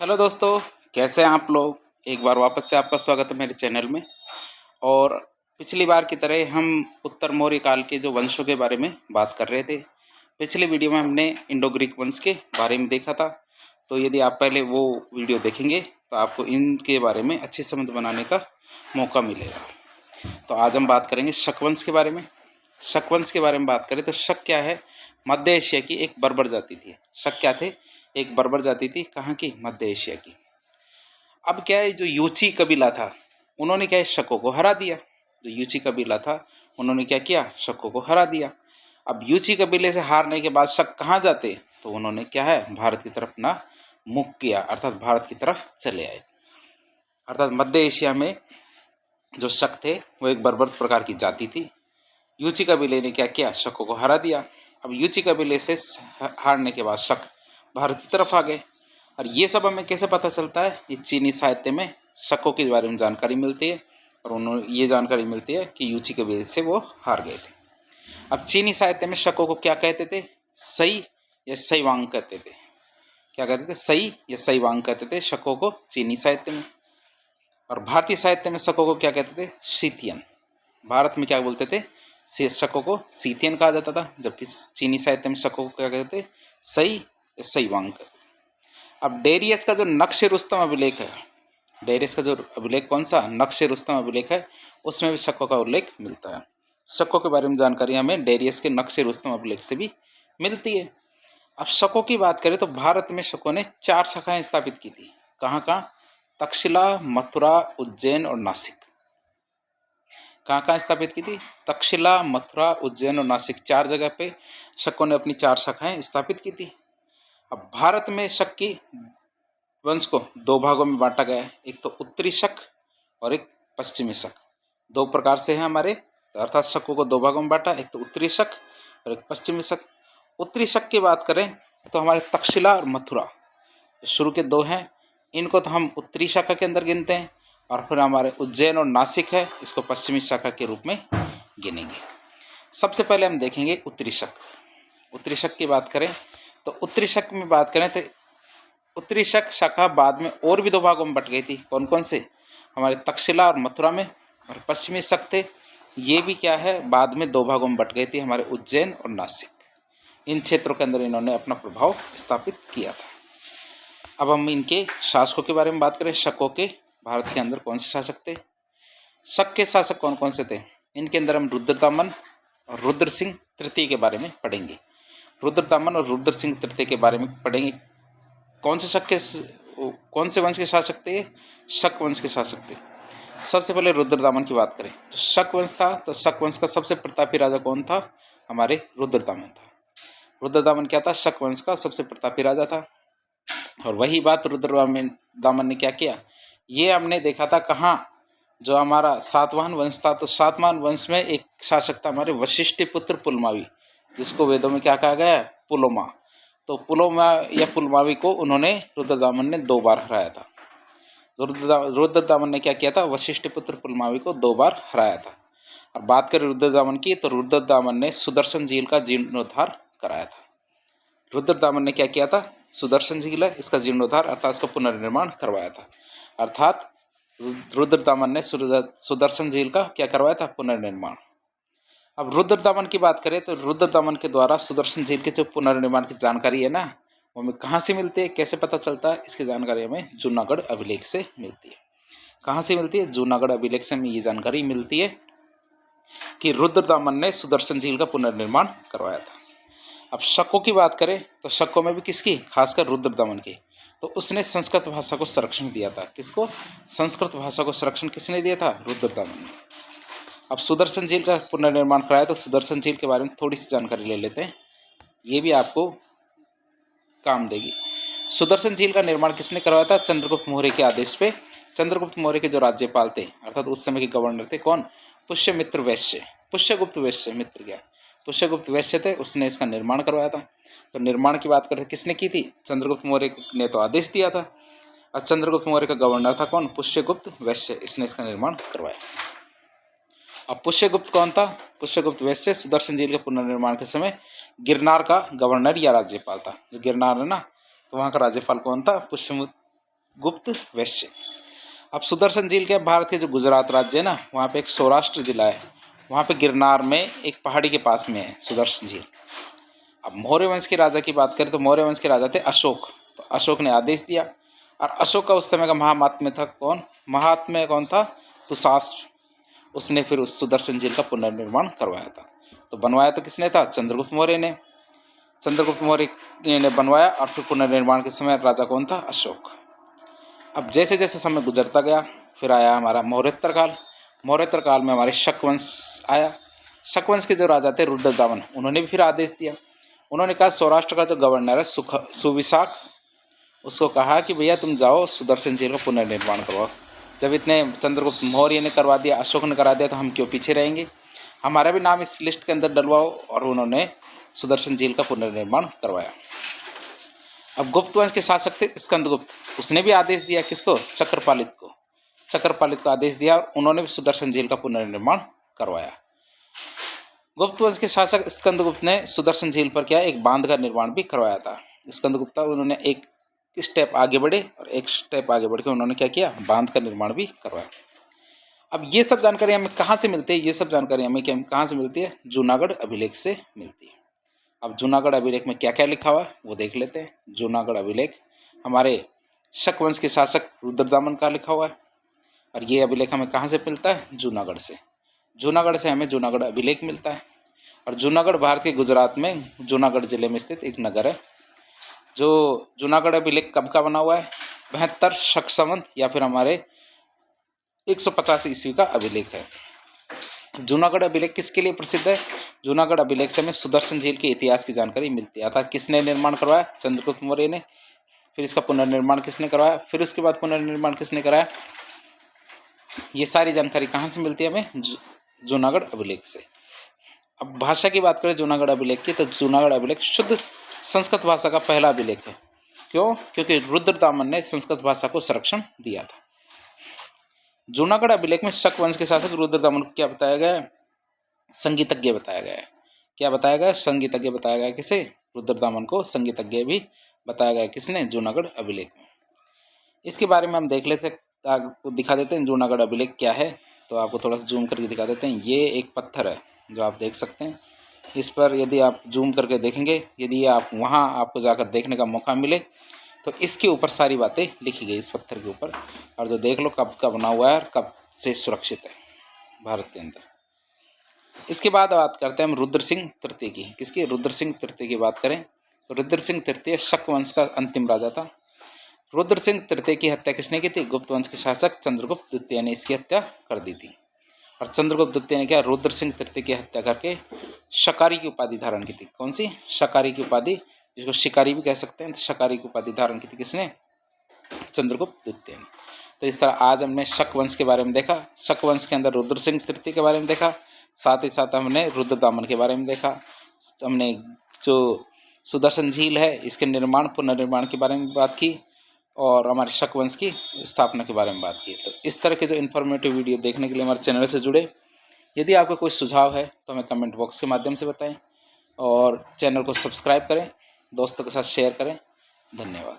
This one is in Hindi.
हेलो दोस्तों, कैसे हैं आप लोग। एक बार वापस से आपका स्वागत है मेरे चैनल में। और पिछली बार की तरह हम उत्तर मौर्य काल के जो वंशों के बारे में बात कर रहे थे। पिछली वीडियो में हमने इंडो ग्रीक वंश के बारे में देखा था। तो यदि आप पहले वो वीडियो देखेंगे तो आपको इनके बारे में अच्छी समझ बनाने का मौका मिलेगा। तो आज हम बात करेंगे शक वंश के बारे में। शक वंश के बारे में बात करें तो शक क्या है? मध्य एशिया की एक बर्बर जाति थी। शक क्या थे? एक बर्बर जाति थी। कहाँ की? मध्य एशिया की। अब क्या है, जो यूची कबीला था उन्होंने क्या है, शकों को हरा दिया। जो यूची कबीला था उन्होंने क्या किया? शकों को हरा दिया। अब यूची कबीले से हारने के बाद शक कहाँ जाते? तो उन्होंने क्या है, भारत की तरफ ना मुख किया, अर्थात भारत की तरफ चले आए। अर्थात मध्य एशिया में जो शक थे वो एक बर्बर प्रकार की जाति थी। यूची कबीले ने क्या किया? शकों को हरा दिया। अब यूची कबीले से हारने के बाद शक भारत की तरफ आ गए। और ये सब हमें कैसे पता चलता है? ये चीनी साहित्य में शकों के बारे में जानकारी मिलती है। और उन्होंने ये जानकारी मिलती है कि यूची कबीले से वो हार गए थे। अब चीनी साहित्य में शकों को क्या कहते थे? सई या सईवांग कहते थे। क्या कहते थे? सई या सईवांग कहते थे शकों को चीनी साहित्य में। और भारतीय साहित्य में शकों को क्या कहते थे? शीतियन। भारत में क्या बोलते थे? शकों को सीथियन कहा जाता था, जबकि चीनी साहित्य में शकों को क्या कहते थे? सई या सईवांग कहते थे। अब डेरियस का जो नक्श रुस्तम अभिलेख है, डेरियस का जो अभिलेख कौन सा? नक्श रुस्तम अभिलेख है, उसमें भी शकों का उल्लेख मिलता है। शकों के बारे में जानकारी हमें डेरियस के नक्श रुस्तम अभिलेख से भी मिलती है। अब शकों की बात करें तो भारत में शकों ने 4 शाखाएं स्थापित की थी। कहाँ कहाँ? तक्षशिला, मथुरा, उज्जैन और नासिक। कहाँ कहाँ स्थापित की थी? तक्षशिला, मथुरा, उज्जैन और नासिक, 4 जगह पे शकों ने अपनी 4 शाखाएं स्थापित की थी। अब भारत में शक की वंश को 2 भागों में बांटा गया है। एक तो उत्तरी शक और एक पश्चिमी शक। 2 प्रकार से है हमारे, अर्थात शकों को 2 भागों में बांटा, एक तो उत्तरी शक और एक पश्चिमी शक। उत्तरी शक की बात करें तो हमारे तक्षशिला और मथुरा शुरू के 2 हैं, इनको तो हम उत्तरी शाखा के अंदर गिनते हैं। और फिर हमारे उज्जैन और नासिक है, इसको पश्चिमी शाखा के रूप में गिनेंगे। सबसे पहले हम देखेंगे उत्तरी शक। उत्तरी शक की बात करें तो उत्तरी शक में बात करें तो उत्तरी शक शाखा बाद में और भी 2 भागों में बट गई थी। कौन कौन से? हमारे तक्षशिला और मथुरा में। और पश्चिमी शक थे, ये भी क्या है, बाद में 2 भागों में बट गई थी, हमारे उज्जैन और नासिक। इन क्षेत्रों के अंदर इन्होंने अपना प्रभाव स्थापित किया था। अब हम इनके शासकों के बारे में बात करें। शकों के भारत के अंदर कौन से शासक थे? शक के शासक कौन कौन से थे? इनके अंदर हम रुद्रदामन और रुद्र सिंह तृतीय के बारे में पढ़ेंगे। रुद्रदामन और रुद्र सिंह तृतीय के बारे में पढ़ेंगे। कौन से कौन से वंश के शासक थे? शक वंश के शासक थे। सबसे पहले रुद्रदामन की बात करें तो शक वंश था, तो शक वंश का सबसे प्रतापी राजा कौन था? हमारे रुद्रदामन था। रुद्रदामन क्या था? शक वंश का सबसे प्रतापी राजा था। और वही बात रुद्रदामन ने क्या किया, ये हमने देखा था कहाँ, जो हमारा सातवाहन वंश था, तो सातवाहन वंश में एक शासक था हमारे वशिष्ठ पुत्र पुलमावी, जिसको वेदों में क्या कहा गया है? पुलोमा। तो पुलोमा या पुलमावी को उन्होंने रुद्रदामन ने 2 बार हराया था। रुद्रदामन ने क्या किया था? वशिष्ठ पुत्र पुलमावी को 2 बार हराया था। और बात करें रुद्रदामन की तो रुद्रदामन ने सुदर्शन झील का जीर्णोद्धार कराया था। रुद्रदामन ने क्या किया था? सुदर्शन झील है, इसका जीर्णोद्धार अर्थात इसका पुनर्निर्माण करवाया था। अर्थात रुद्रदामन ने सुदर्शन झील का क्या करवाया था? पुनर्निर्माण। अब रुद्रदामन की बात करें तो रुद्रदामन के द्वारा सुदर्शन झील के जो पुनर्निर्माण की जानकारी है ना, वो हमें कहाँ से मिलती है, कैसे पता चलता है? इसकी जानकारी हमें जूनागढ़ अभिलेख से मिलती है। कहाँ से मिलती है? जूनागढ़ अभिलेख से हमें ये जानकारी मिलती है कि रुद्रदामन ने सुदर्शन झील का पुनर्निर्माण करवाया था। अब शकों की बात करें तो शकों में भी किसकी? खासकर रुद्रदामन की। तो उसने संस्कृत भाषा को संरक्षण दिया था। किसको? संस्कृत भाषा को संरक्षण किसने दिया था? रुद्रदामन ने। अब सुदर्शन झील का पुनर्निर्माण कराया, तो सुदर्शन झील के बारे में थोड़ी सी जानकारी ले लेते हैं, ये भी आपको काम देगी। सुदर्शन झील का निर्माण किसने करवाया था? चंद्रगुप्त मौर्य के आदेश पे। चंद्रगुप्त मौर्य के जो राज्यपाल थे, अर्थात उस समय के गवर्नर थे, कौन? पुष्यमित्र वैश्य। पुष्यगुप्त वैश्य मित्र क्या? पुष्यगुप्त वैश्य थे, उसने इसका निर्माण करवाया था। तो निर्माण की बात करते किसने की थी? चंद्रगुप्त मौर्य ने तो आदेश दिया था। और चंद्रगुप्त मौर्य का गवर्नर था कौन? पुष्यगुप्त वैश्य, इसने इसका निर्माण करवाया। अब पुष्यगुप्त कौन था? पुष्यगुप्त वैश्य सुदर्शन झील के पुनर्निर्माण के समय गिरनार का गवर्नर या राज्यपाल था। जो गिरनार है ना, तो वहाँ का राज्यपाल कौन था? गुप्त वैश्य। अब सुदर्शन झील के भारत के जो गुजरात राज्य है ना, वहाँ पे एक सौराष्ट्र जिला है, वहाँ पे गिरनार में एक पहाड़ी के पास में है सुदर्शन झील। अब मौर्य वंश के राजा की बात करें तो मौर्य वंश के राजा थे अशोक। तो अशोक ने आदेश दिया, और अशोक का उस समय का महात्म्य था कौन? महात्म्य कौन था? दुशासन। उसने फिर उस सुदर्शन झील का पुनर्निर्माण करवाया था। तो बनवाया तो किसने था? चंद्रगुप्त मौर्य ने। चंद्रगुप्त मौर्य ने बनवाया, और फिर पुनर्निर्माण के समय राजा कौन था? अशोक। अब जैसे जैसे समय गुजरता गया, फिर आया हमारा मौर्योत्तर काल। मौर्योत्तर काल में हमारे शक वंश आया। शक वंश के जो राजा थे रुद्रदामन, उन्होंने भी फिर आदेश दिया। उन्होंने कहा सौराष्ट्र का जो गवर्नर है सुविशाख, उसको कहा कि भैया तुम जाओ सुदर्शन झील का पुनर्निर्माण करवाओ। जब इतने चंद्रगुप्त मौर्य ने करवा दिया, अशोक ने करा दिया, तो हम क्यों पीछे रहेंगे, हमारा भी नाम इस लिस्ट के अंदर डलवाओ। और उन्होंने सुदर्शन झील का पुनर्निर्माण करवाया। अब गुप्त वंश के शासक थे स्कंदगुप्त, उसने भी आदेश दिया किसको? चक्रपालित को। चक्रपालित को आदेश दिया, उन्होंने भी सुदर्शन झील का पुनर्निर्माण करवाया। गुप्त वंश के शासक स्कंदगुप्त ने सुदर्शन झील पर क्या एक बांध का निर्माण भी करवाया था। स्कंदगुप्त उन्होंने एक स्टेप आगे बढ़े, और एक स्टेप आगे बढ़ के उन्होंने क्या किया? बांध का निर्माण भी करवाया। अब ये सब जानकारी हमें कहाँ से मिलती है? ये सब जानकारी हमें कहाँ से मिलती है? जूनागढ़ अभिलेख से मिलती है। अब जूनागढ़ अभिलेख में क्या क्या लिखा हुआ है वो देख लेते हैं। जूनागढ़ अभिलेख हमारे शक वंश के शासक रुद्रदामन का लिखा हुआ है, और ये अभिलेख हमें कहाँ से मिलता है? जूनागढ़ से। जूनागढ़ से हमें जूनागढ़ अभिलेख मिलता है। और जूनागढ़ भारत के गुजरात में जूनागढ़ जिले में स्थित एक नगर है। जो जूनागढ़ अभिलेख कब का बना हुआ है? 72 शक संवत या फिर हमारे 150 ईस्वी का अभिलेख है। जूनागढ़ अभिलेख किसके लिए प्रसिद्ध है? जूनागढ़ अभिलेख से हमें सुदर्शन झील के इतिहास की जानकारी मिलती है। अर्थात किसने निर्माण करवाया? चंद्रगुप्त मौर्य ने। फिर इसका पुनर्निर्माण किसने करवाया? फिर उसके बाद पुनर्निर्माण किसने कराया? ये सारी जानकारी कहाँ से मिलती है हमें? जूनागढ़ अभिलेख से। अब भाषा की बात करें जूनागढ़ अभिलेख की, तो जूनागढ़ अभिलेख शुद्ध संस्कृत भाषा का पहला अभिलेख है। क्यों? क्योंकि रुद्रदामन ने संस्कृत भाषा को संरक्षण दिया था। जूनागढ़ अभिलेख में शक वंश के शासक रुद्रदामन को क्या बताया गया है? संगीतज्ञ बताया गया है। क्या बताया गया? संगीतज्ञ बताया गया। किसे? रुद्रदामन को संगीतज्ञ भी बताया गया। किसने? जूनागढ़ अभिलेख में। इसके बारे में हम देख लेते हैं, आपको दिखा देते हैं जूनागढ़ अभिलेख क्या है। तो आपको थोड़ा सा जूम करके दिखा देते हैं। ये एक पत्थर है जो आप देख सकते हैं। इस पर यदि आप जूम करके देखेंगे, यदि आप वहाँ आपको जाकर देखने का मौका मिले, तो इसके ऊपर सारी बातें लिखी गई इस पत्थर के ऊपर। और जो देख लो कब का बना हुआ है और कब से सुरक्षित है भारत के अंदर। इसके बाद बात करते हैं हम रुद्र सिंह तृतीय की। किसकी? रुद्र सिंह तृतीय की बात करें तो रुद्र सिंह तृतीय शक वंश का अंतिम राजा था। रुद्र सिंह तृतीय की हत्या किसने की थी? गुप्त वंश के शासक चंद्रगुप्त द्वितीय ने इसकी हत्या कर दी थी। और चंद्रगुप्त द्वितीय ने क्या? रुद्र सिंह तृतीय की हत्या करके शकारी की उपाधि धारण की थी। कौन सी? शकारी की उपाधि, जिसको शिकारी भी कह सकते हैं। तो शकारी की उपाधि धारण की थी किसने? चंद्रगुप्त द्वितीय ने। तो इस तरह आज हमने शक वंश के बारे में देखा, शक वंश के अंदर रुद्र सिंह तृतीय के बारे में देखा, साथ ही साथ हमने रुद्रदामन के बारे में देखा। हमने जो सुदर्शन झील है इसके निर्माण पुनर्निर्माण के बारे में बात की, और हमारे शक वंश की स्थापना के बारे में बात की। तो इस तरह के जो इन्फॉर्मेटिव वीडियो देखने के लिए हमारे चैनल से जुड़े। यदि आपका कोई सुझाव है तो हमें कमेंट बॉक्स के माध्यम से बताएं, और चैनल को सब्सक्राइब करें, दोस्तों के साथ शेयर करें। धन्यवाद।